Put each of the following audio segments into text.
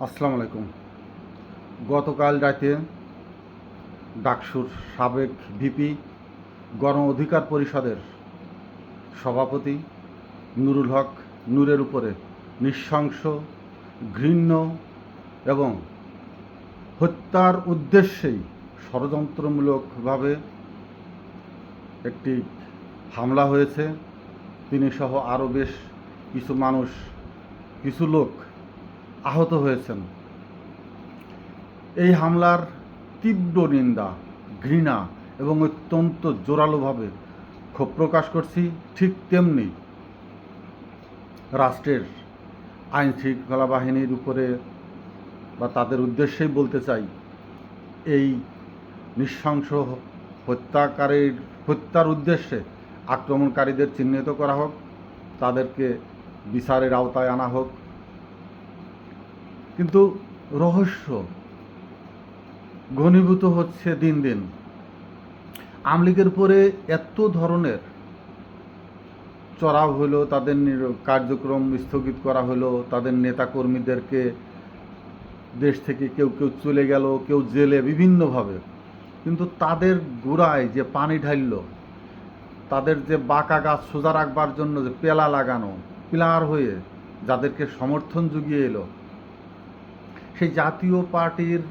আসসালামু আলাইকুম। গতকাল রাতে ডাকসুর সাবেক ভিপি গণ অধিকার পরিষদের সভাপতি নুরুল হক নূরের উপরে নৃশংস, ঘৃণ্য এবং হত্যার উদ্দেশ্যেই ষড়যন্ত্রমূলকভাবে একটি হামলা হয়েছে। তিনি সহ আরও বেশ কিছু মানুষ, কিছু লোক আহত হয়েছেন। এই হামলার তীব্র নিন্দা, ঘৃণা এবং অত্যন্ত জোরালোভাবে ক্ষোভ প্রকাশ করছি। ঠিক তেমনি রাষ্ট্রের আইন শৃঙ্খলা বাহিনীর উপরে বা তাদের উদ্দেশ্যেই বলতে চাই, এই নৃশংস হত্যার উদ্দেশ্যে আক্রমণকারীদের চিহ্নিত করা হোক, তাদেরকে বিচারের আওতায় আনা হোক। কিন্তু রহস্য ঘনীভূত হচ্ছে দিন দিন। আওয়ামী লীগের পরে এত ধরনের চড়াও হলো, তাদের কার্যক্রম স্থগিত করা হলো, তাদের নেতাকর্মীদেরকে দেশ থেকে কেউ কেউ চলে গেল, কেউ জেলে, বিভিন্নভাবে। কিন্তু তাদের গোড়ায় যে পানি ঢালল, তাদের যে বাঁকা গাছ সোজা রাখবার জন্য যে পেলা লাগানো, পিলার হয়ে যাদেরকে সমর্থন জুগিয়ে এলো, সেই জাতীয় পার্টির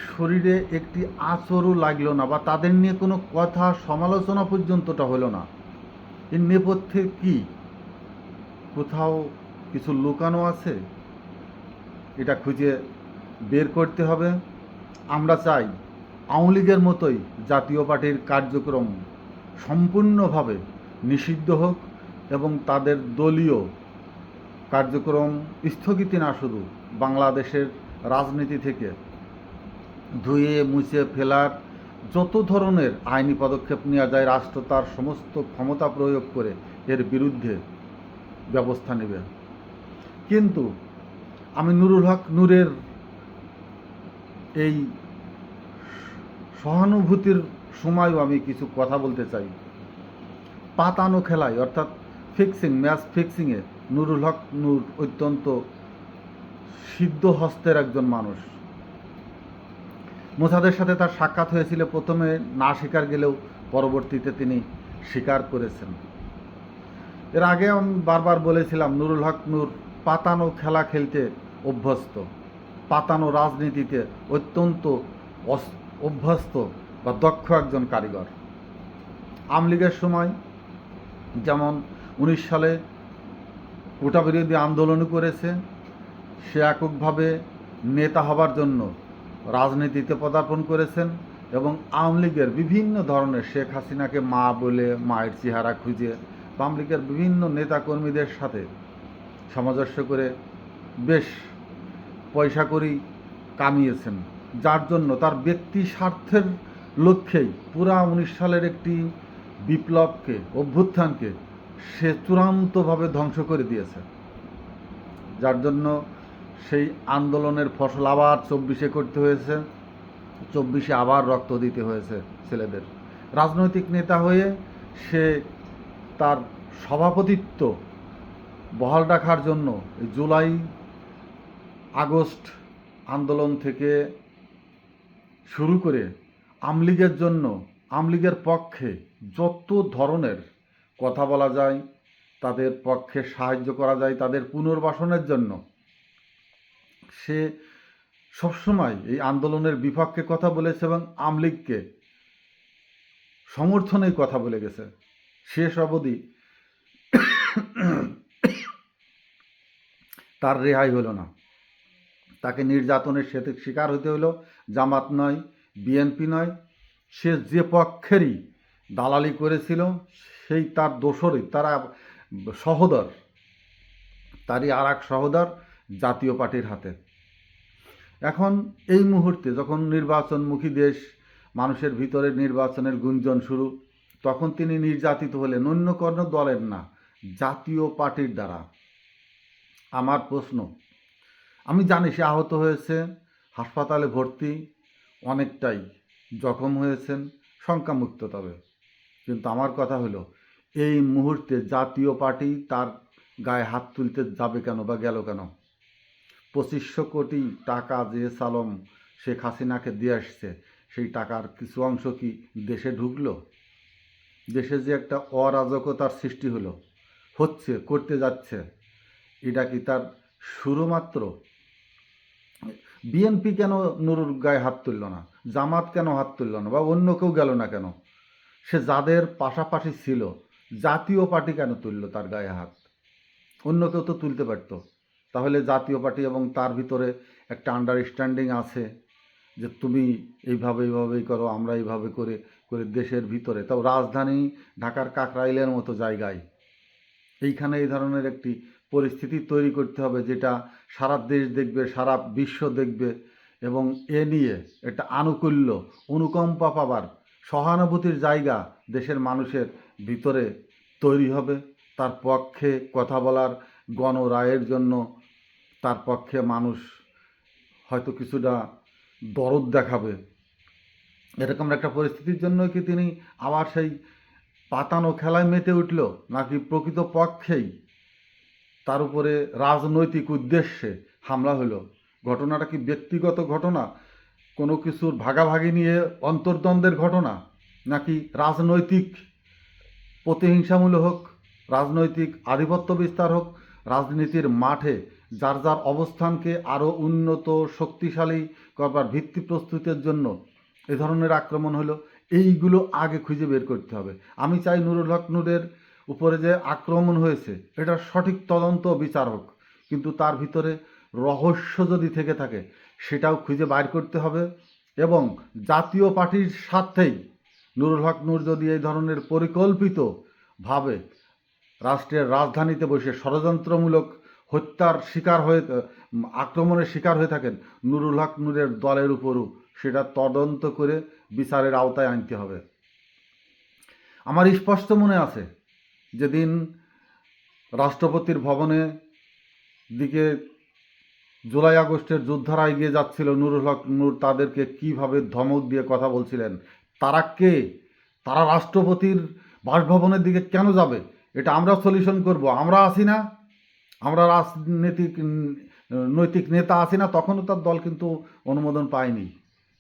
শরীরে একটি আঁচড়ও লাগলো না, বা তাদের নিয়ে কোনো কথা সমালোচনা পর্যন্তটা হলো না। এর নেপথ্যে কি কোথাও কিছু লুকানো আছে? এটা খুঁজে বের করতে হবে। আমরা চাই আওয়ামী লীগের মতোই জাতীয় পার্টির কার্যক্রম সম্পূর্ণভাবে নিষিদ্ধ হোক এবং তাদের দলীয় কার্যক্রম স্থগিত না, শুধু বাংলাদেশের রাজনীতি থেকে ধুয়ে মুছে ফেলার যত ধরনের আইনি পদক্ষেপ নেওয়া যায়, রাষ্ট্র তার সমস্ত ক্ষমতা প্রয়োগ করে এর বিরুদ্ধে ব্যবস্থা নেবে। কিন্তু আমি নুরুল হক নূরের এই সহানুভূতির সময়ও আমি কিছু কথা বলতে চাই। পাতানো খেলায়, অর্থাৎ ম্যাচ ফিক্সিংয়ে নুরুল হক নূর অত্যন্ত সিদ্ধ হস্তের একজন মানুষ। মোসাদের সাথে তার সাক্ষাৎ হয়েছিল, প্রথমে না স্বীকার গেলেও পরবর্তীতে তিনি স্বীকার করেছেন। এর আগে আমি বারবার বলেছিলাম, নুরুল হক নূর পাতানো খেলা খেলতে অভ্যস্ত, পাতানো রাজনীতিতে অত্যন্ত অভ্যস্ত বা দক্ষ একজন কারিগর। আওয়ামী লীগের সময় যেমন 19 সালে কোটা বিরোধী আন্দোলনও করেছে, সে এককভাবে নেতা হবার জন্য রাজনীতিতে পদার্পণ করেছেন এবং আওয়ামী লীগের বিভিন্ন ধরনের, শেখ হাসিনাকে মা বলে মায়ের চেহারা খুঁজে আওয়ামী লীগের বিভিন্ন নেতাকর্মীদের সাথে সামঞ্জস্য করে বেশ পয়সা করি কামিয়েছেন, যার জন্য তার ব্যক্তি স্বার্থের লক্ষ্যেই পুরা 19 সালের একটি বিপ্লবকে, অভ্যুত্থানকে সে চূড়ান্তভাবে ধ্বংস করে দিয়েছে। যার জন্য সেই আন্দোলনের ফসল আবার 24-এ করতে হয়েছে, 24-এ আবার রক্ত দিতে হয়েছে ছেলেদের। রাজনৈতিক নেতা হয়ে সে তার সভাপতিত্ব বহাল রাখার জন্য জুলাই আগস্ট আন্দোলন থেকে শুরু করে আওয়ামী লীগের জন্য, আওয়ামী লীগের পক্ষে যত ধরনের কথা বলা যায়, তাদের পক্ষে সাহায্য করা যায়, তাদের পুনর্বাসনের জন্য সে সবসময় এই আন্দোলনের বিপক্ষে কথা বলেছে এবং আওয়ামী লীগকে সমর্থনেই কথা বলে গেছে। শেষ অবধি তার রেহাই হলো না, তাকে নির্যাতনের শিকার হতে হলো। জামাত নয়, বিএনপি নয়, সে যে পক্ষেরই দালালি করেছিল, সেই তার দোসরই, তারা সহোদর, তারই আর এক সহোদর জাতীয় পার্টির হাতে। এখন এই মুহূর্তে যখন নির্বাচনমুখী দেশ, মানুষের ভিতরে নির্বাচনের গুঞ্জন শুরু, তখন তিনি নির্যাতিত হলেন অন্য কোনো দলের না, জাতীয় পার্টির দ্বারা। আমার প্রশ্ন, আমি জানি সে আহত হয়েছে, হাসপাতালে ভর্তি, অনেকটাই জখম হয়েছেন, শঙ্কামুক্ত তবে। কিন্তু আমার কথা হলো, এই মুহূর্তে জাতীয় পার্টি তার গায়ে হাত তুলতে যাবে কেন বা গেল কেন? 2500 কোটি টাকা যে সালম শেখ হাসিনাকে দিয়ে আসছে, সেই টাকার কিছু অংশ কি দেশে ঢুকলো? দেশে যে একটা অরাজকতার সৃষ্টি হচ্ছে, করতে যাচ্ছে, এটা কি তার শুরু মাত্র? বিএনপি কেন নুরুর গায়ে হাত তুলল না? জামাত কেন হাত তুলল না? বা অন্য কেউ গেল না কেন? সে যাদের পাশাপাশি ছিল, জাতীয় পার্টি কেন তুলল তার গায়ে হাত? অন্য কেউ তো তুলতে পারত। তাহলে জাতীয় পার্টি এবং তার ভিতরে একটা আন্ডারস্ট্যান্ডিং আছে যে তুমি এইভাবেই করো, আমরা এইভাবে করে করে দেশের ভিতরে, তাও রাজধানী ঢাকার কাকরাইলের মতো জায়গায় এইখানে এই ধরনের একটি পরিস্থিতি তৈরি করতে হবে যেটা সারা দেশ দেখবে, সারা বিশ্ব দেখবে, এবং এ নিয়ে একটা আনুকূল্য, অনুকম্পা পাবার, সহানুভূতির জায়গা দেশের মানুষের ভিতরে তৈরি হবে। তার পক্ষে কথা বলার গণরায়ের জন্য তার পক্ষে মানুষ হয়তো কিছুটা দরদ দেখাবে। এরকম একটা পরিস্থিতির জন্য কি তিনি আবার সেই পাতানো খেলায় মেতে উঠল, নাকি প্রকৃত পক্ষেই তার উপরে রাজনৈতিক উদ্দেশ্যে হামলা হলো? ঘটনাটা কি ব্যক্তিগত ঘটনা, কোনো কিছুর ভাগাভাগি নিয়ে অন্তর্দ্বন্দ্বের ঘটনা, নাকি রাজনৈতিক প্রতিহিংসামূলক হোক, রাজনৈতিক আধিপত্য বিস্তার হোক, রাজনীতির মাঠে যার যার অবস্থানকে আরও উন্নত শক্তিশালী করবার ভিত্তি প্রস্তুতের জন্য এ ধরনের আক্রমণ হলো? এইগুলো আগে খুঁজে বের করতে হবে। আমি চাই নুরুল হক নূরের উপরে যে আক্রমণ হয়েছে এটার সঠিক তদন্ত বিচার হোক, কিন্তু তার ভিতরে রহস্য যদি থেকে থাকে সেটাও খুঁজে বাইর করতে হবে। এবং জাতীয় পার্টির স্বার্থেই নুরুল হক নূর যদি এই ধরনের পরিকল্পিতভাবে রাষ্ট্রের রাজধানীতে বসে ষড়যন্ত্রমূলক হত্যার শিকার হয়ে, আক্রমণের শিকার হয়ে থাকেন, নুরুল হক নূরের দলের উপরও সেটা তদন্ত করে বিচারের আওতায় আনতে হবে। আমার স্পষ্ট মনে আছে যেদিন রাষ্ট্রপতির ভবনে দিকে জুলাই আগস্টের যোদ্ধারা এগিয়ে যাচ্ছিল, নুরুল হক নূর তাদেরকে কিভাবে ধমক দিয়ে কথা বলছিলেন। তারা কে? তারা রাষ্ট্রপতির বাসভবনের দিকে কেন যাবে? এটা আমরা সলিউশন করব, আমরা আছি না, আমরা নৈতিক নেতা আছি না? তখনও তার দল কিন্তু অনুমোদন পায়নি।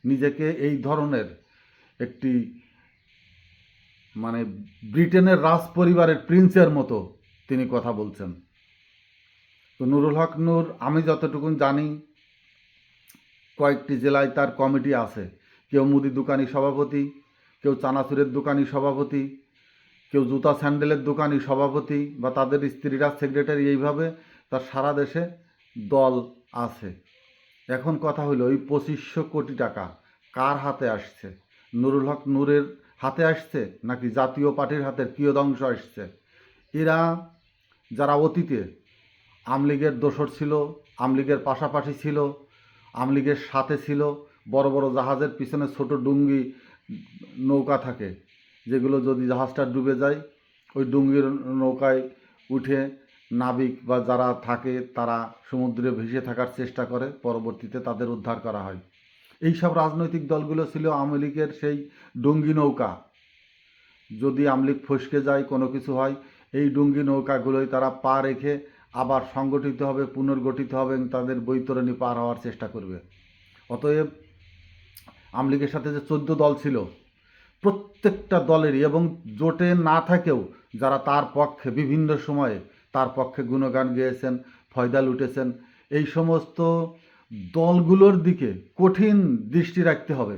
নিজেকে এই ধরনের একটি মানে ব্রিটেনের রাজ পরিবারের প্রিন্সের মতো তিনি কথা বলছেন। তো নুরুল হক নূর, আমি যতটুকু জানি, কয়েকটি জেলায় তার কমিটি আছে। কেউ মুদি দোকানি সভাপতি, কেউ চানাচুরের দোকানি সভাপতি, কেউ জুতা স্যান্ডেলের দোকানি সভাপতি বা তাদের স্ত্রীরা সেক্রেটারি, এইভাবে তার সারা দেশে দল আছে। এখন কথা হলো, ওই 2500 কোটি টাকা কার হাতে আসছে? নুরুল হক নূরের হাতে আসছে নাকি জাতীয় পার্টির হাতের কিয়দংশ আসছে? এরা যারা অতীতে আমলীগের দোসর ছিল, আমলীগের পাশাপাশি ছিল, আমলীগের সাথে ছিল, বড় বড় জাহাজের পিছনে ছোট ডুঙ্গি নৌকা থাকে, যেগুলো যদি জাহাজটা ডুবে যায় ওই ডুঙ্গির নৌকায় উঠে নাবিক বা যারা থাকে তারা সমুদ্রে ভেসে থাকার চেষ্টা করে, পরবর্তীতে তাদের উদ্ধার করা হয়। এই সব রাজনৈতিক দলগুলো ছিল আওয়ামী লীগের সেই ডুঙ্গি নৌকা। যদি আওয়ামী লীগ ফসকে যায়, কোনো কিছু হয়, এই ডুঙ্গি নৌকাগুলোই তারা পা রেখে আবার সংগঠিত হবে, পুনর্গঠিত হবে এবং তাদের বৈতরণী পার হওয়ার চেষ্টা করবে। অতএব আওয়ামী লীগের সাথে যে 14 দল ছিল, প্রত্যেকটা দলেরই, এবং জোটে না থাকেও যারা তার পক্ষে বিভিন্ন সময়ে তার পক্ষে গুণগান গেয়েছেন, ফয়দা লুটেছেন, এই সমস্ত দলগুলোর দিকে কঠিন দৃষ্টি রাখতে হবে।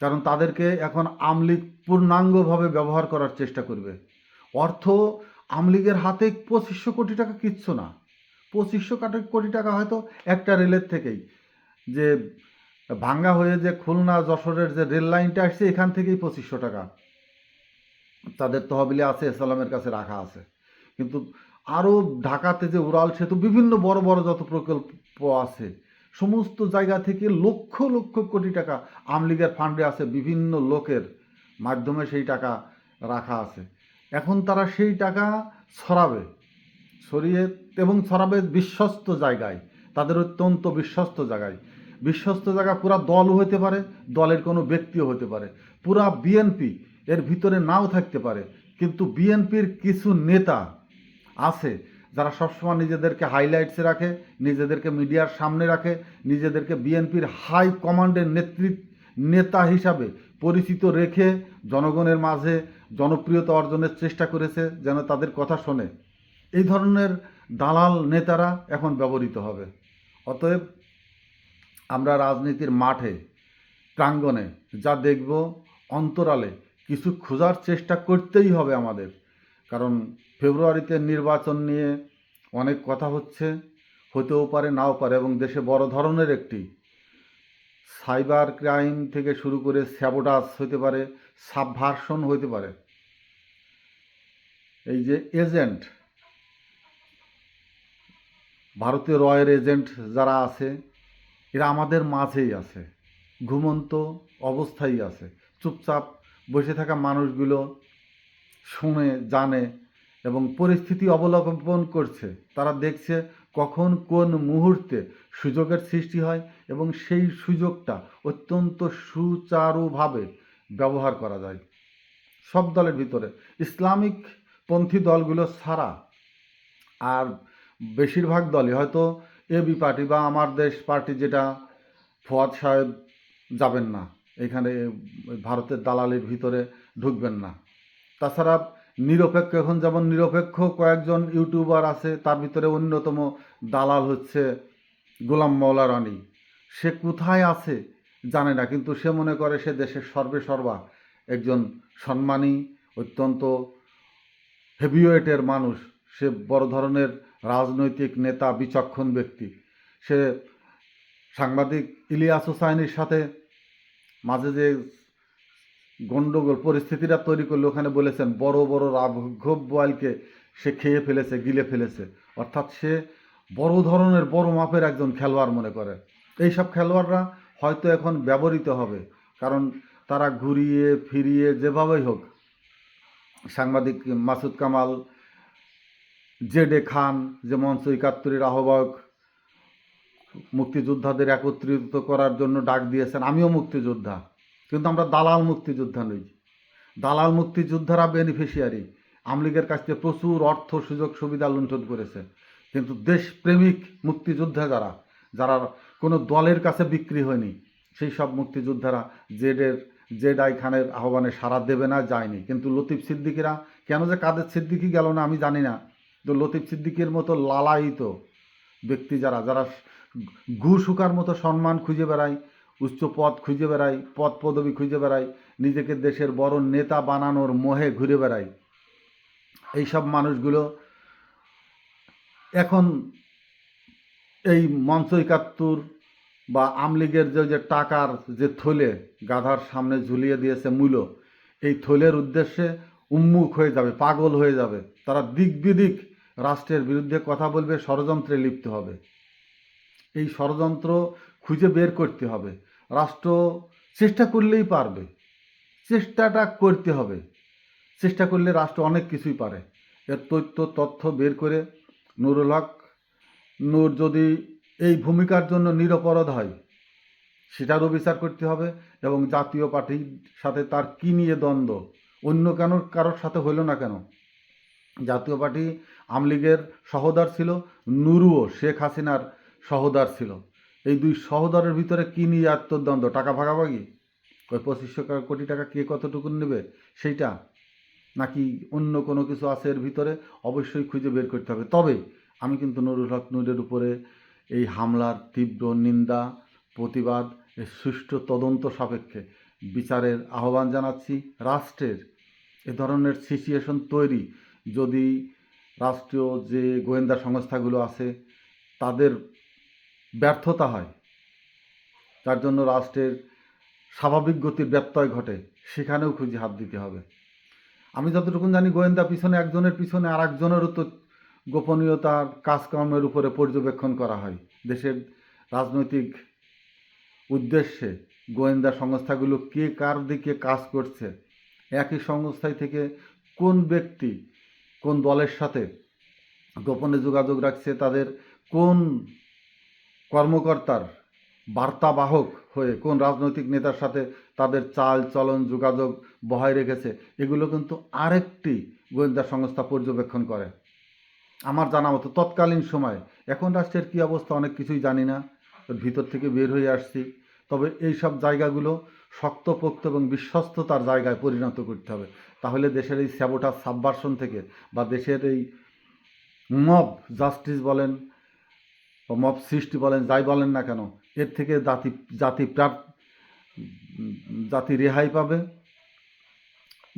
কারণ তাদেরকে এখন আওয়ামী লীগ পূর্ণাঙ্গভাবে ব্যবহার করার চেষ্টা করবে। অর্থ আওয়ামী লীগের হাতে 2500 কোটি টাকা কিচ্ছু না। 2500 কোটি টাকা হয়তো একটা রেলের থেকেই, যে ভাঙ্গা হয়ে যে খুলনা যশোরের যে রেল লাইনটা আসছে, এখান থেকেই 2500 টাকা তাদের তহবিলে আছে, এসলামের কাছে রাখা আছে। কিন্তু আরও ঢাকাতে যে উড়াল সেতু, বিভিন্ন বড় বড় যত প্রকল্প আছে, সমস্ত জায়গা থেকে লক্ষ লক্ষ কোটি টাকা আওয়ামী লীগের ফান্ডে আছে, বিভিন্ন লোকের মাধ্যমে সেই টাকা রাখা আছে। এখন তারা সেই টাকা ছড়িয়ে এবং ছড়াবে বিশ্বস্ত জায়গায়, তাদের অত্যন্ত বিশ্বস্ত জায়গায়। বিশ্বস্ত জায়গা পুরা দলও হতে পারে, দলের কোনো ব্যক্তিও হতে পারে, পুরা বিএনপি এর ভিতরে নাও থাকতে পারে, কিন্তু বিএনপির কিছু নেতা আছে যারা সবসময় নিজেদেরকে হাইলাইটসে রাখে, নিজেদেরকে মিডিয়ার সামনে রাখে, নিজেদেরকে বিএনপির হাই কমান্ডের নেতা হিসাবে পরিচিত রেখে জনগণের মাঝে জনপ্রিয়তা অর্জনের চেষ্টা করেছে যেন তাদের কথা শোনে। এই ধরনের দালাল নেতারা এখন ব্যবহৃত হবে। অতএব আমরা রাজনীতির মাঠে প্রাঙ্গণে যা দেখব, অন্তরালে কিছু খোঁজার চেষ্টা করতেই হবে আমাদের। কারণ ফেব্রুয়ারিতে নির্বাচন নিয়ে অনেক কথা হচ্ছে, হতেও পারে নাও পারে, এবং দেশে বড় ধরনের একটি সাইবার ক্রাইম থেকে শুরু করে স্যাবোটাজ হতে পারে, সাবভার্সন হতে পারে। এই যে এজেন্ট, ভারতীয় রয়ের এজেন্ট যারা আছে, এরা আমাদের মাঝেই আছে, ঘুমন্ত অবস্থায় আছে। চুপচাপ বসে থাকা মানুষগুলো শুনে জানে এবং পরিস্থিতি অবলম্বন করছে। তারা দেখছে কখন কোন মুহূর্তে সুযোগের সৃষ্টি হয় এবং সেই সুযোগটা অত্যন্ত সুচারুভাবে ব্যবহার করা যায়। সব দলের ভিতরে ইসলামিক পন্থী দলগুলো ছাড়া আর বেশিরভাগ দলই, হয়তো এবি পার্টি বা আমার দেশ পার্টি, যেটা ফুয়াদ সাহেব যাবেন না এখানে, ভারতের দালালির ভিতরে ঢুকবেন না। তাছাড়া নিরপেক্ষ, এখন যেমন নিরপেক্ষ কয়েকজন ইউটিউবার আছে, তার ভিতরে অন্যতম দালাল হচ্ছে গোলাম মওলা রানী। সে কোথায় আছে জানে না, কিন্তু সে মনে করে সে দেশের সর্বেসর্বা একজন সম্মানী, অত্যন্ত হেভিওয়েটের মানুষ। সে বড় ধরনের রাজনৈতিক নেতা, বিচক্ষণ ব্যক্তি। সে সাংবাদিক ইলিয়াস হোসাইনের সাথে মাঝে যে গণ্ডগোল পরিস্থিতিটা তৈরি করলো, ওখানে বলেছেন বড় বড় রাঘব বোয়ালকে সে খেয়ে ফেলেছে, গিলে ফেলেছে। অর্থাৎ সে বড় ধরনের, বড় মাপের একজন খেলোয়াড় মনে করে। এইসব খেলোয়াড়রা হয়তো এখন ব্যবহৃত হবে, কারণ তারা ঘুরিয়ে ফিরিয়ে যেভাবেই হোক, সাংবাদিক মাসুদ কামাল, জেডে খান, যে মঞ্চ ৭১-এর আহ্বায়ক, মুক্তিযোদ্ধাদের একত্রিত করার জন্য ডাক দিয়েছেন। আমিও মুক্তিযোদ্ধা, কিন্তু আমরা দালাল মুক্তিযোদ্ধা নই। দালাল মুক্তিযোদ্ধারা বেনিফিশিয়ারি, আওয়ামী লীগের কাছ থেকে প্রচুর অর্থ, সুযোগ, সুবিধা লুণ্ঠন করেছে। কিন্তু দেশপ্রেমিক মুক্তিযোদ্ধা যারা, যারা কোনো দলের কাছে বিক্রি হয়নি, সেই সব মুক্তিযোদ্ধারা জেড খানের আহ্বানে সাড়া দেবে না, যায়নি। কিন্তু লতিফ সিদ্দিকিরা, কেন যে কাদের সিদ্দিকি গেল না আমি জানি না, তো লতিফ সিদ্দিকির মতো লালায়িত ব্যক্তি যারা, যারা ঘু শুকার মতো সম্মান খুঁজে বেড়ায়, উচ্চ পদ খুঁজে বেড়ায়, পদ পদবি খুঁজে বেড়ায়, নিজেকে দেশের বড় নেতা বানানোর মোহে ঘুরে বেড়ায়, এইসব মানুষগুলো এখন এই মঞ্চ ৭১ বা আওয়ামী লীগের যে টাকার যে থলে গাধার সামনে ঝুলিয়ে দিয়েছে মূল্য, এই থলের উদ্দেশ্যে উন্মুখ হয়ে যাবে, পাগল হয়ে যাবে। তারা দিক বিদিক রাষ্ট্রের বিরুদ্ধে কথা বলবে, ষড়যন্ত্রে লিপ্ত হবে। এই ষড়যন্ত্র খুঁজে বের করতে হবে। রাষ্ট্র চেষ্টা করলেই পারবে, চেষ্টাটা করতে হবে। চেষ্টা করলে রাষ্ট্র অনেক কিছুই পারে। এর তথ্য বের করে নুরুল হক নূর যদি এই ভূমিকার জন্য নিরপরাধ হয়, সেটারও বিচার করতে হবে। এবং জাতীয় পার্টির সাথে তার কী নিয়ে দ্বন্দ্ব, অন্য কারোর সাথে হইল না কেন? জাতীয় পার্টি আওয়ামী লীগের সহোদর ছিল, নুরুও শেখ হাসিনার সহোদর ছিল। এই দুই সহোদরের ভিতরে কী নিয়ে আত্মদ্বন্দ্ব? টাকা ভাগাভাগি, ওই ২৫০০ কোটি টাকা কে কতটুকু নেবে সেইটা, নাকি অন্য কোনো কিছু আছে এর ভিতরে? অবশ্যই খুঁজে বের করতে হবে। তবে আমি কিন্তু নুরুল হক নূরের উপরে এই হামলার তীব্র নিন্দা, প্রতিবাদ, এর সুষ্ঠু তদন্ত সাপেক্ষে বিচারের আহ্বান জানাচ্ছি। রাষ্ট্রের এ ধরনের সিচুয়েশন তৈরি, যদি রাষ্ট্রীয় যে গোয়েন্দা সংস্থাগুলো আছে তাদের ব্যর্থতা হয়, তার জন্য রাষ্ট্রের স্বাভাবিক গতির ব্যত্যয় ঘটে, সেখানেও খুঁজে হাত দিতে হবে। আমি যতটুকু জানি, গোয়েন্দা পিছনে একজনের পিছনে আর একজনেরও তো গোপনীয়তার কাজকর্মের উপরে পর্যবেক্ষণ করা হয়। দেশের রাজনৈতিক উদ্দেশ্যে গোয়েন্দা সংস্থাগুলো কে কার দিকে কাজ করছে, একই সংস্থায় থেকে কোন ব্যক্তি কোন দলের সাথে গোপনে যোগাযোগ রাখছে, তাদের কোন কর্মকর্তার বার্তাবাহক হয়ে কোন রাজনৈতিক নেতার সাথে তাদের চাল চলন যোগাযোগ বহায় রেখেছে, এগুলো কিন্তু আরেকটি গোয়েন্দা সংস্থা পর্যবেক্ষণ করে। আমার জানা মতো তৎকালীন সময়ে। এখন রাষ্ট্রের কী অবস্থা অনেক কিছুই জানি না, ওর ভিতর থেকে বের হয়ে আসছি। তবে এই সব জায়গাগুলো শক্তপোক্ত এবং বিশ্বস্ততার জায়গায় পরিণত করতে হবে। তাহলে দেশের এই স্যাবোটাস সাবভার্সন থেকে বা দেশের এই মব জাস্টিস বলেন বা মব সৃষ্টি বলেন, যাই বলেন না কেন, এর থেকে জাতি জাতি রেহাই পাবে,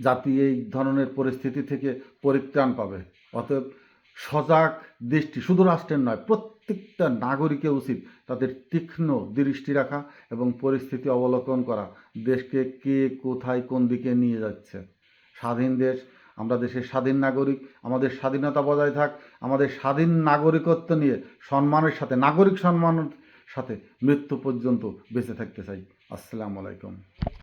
জাতি এই ধরনের পরিস্থিতি থেকে পরিত্রাণ পাবে। অতএব সজাগ দৃষ্টি শুধু রাষ্ট্রের নয়, প্রত্যেকটা নাগরিকের উচিত তাদের তীক্ষ্ণ দৃষ্টি রাখা এবং পরিস্থিতি অবলোকন করা, দেশকে কে কোথায় কোন দিকে নিয়ে যাচ্ছে। স্বাধীন দেশ, আমরা দেশের স্বাধীন নাগরিক, আমাদের স্বাধীনতা বজায় থাক, আমাদের স্বাধীন নাগরিকত্ব নিয়ে সম্মানের সাথে, নাগরিক সম্মানের সাথে মৃত্যু পর্যন্ত বেঁচে থাকতে চাই। আসসালামু আলাইকুম।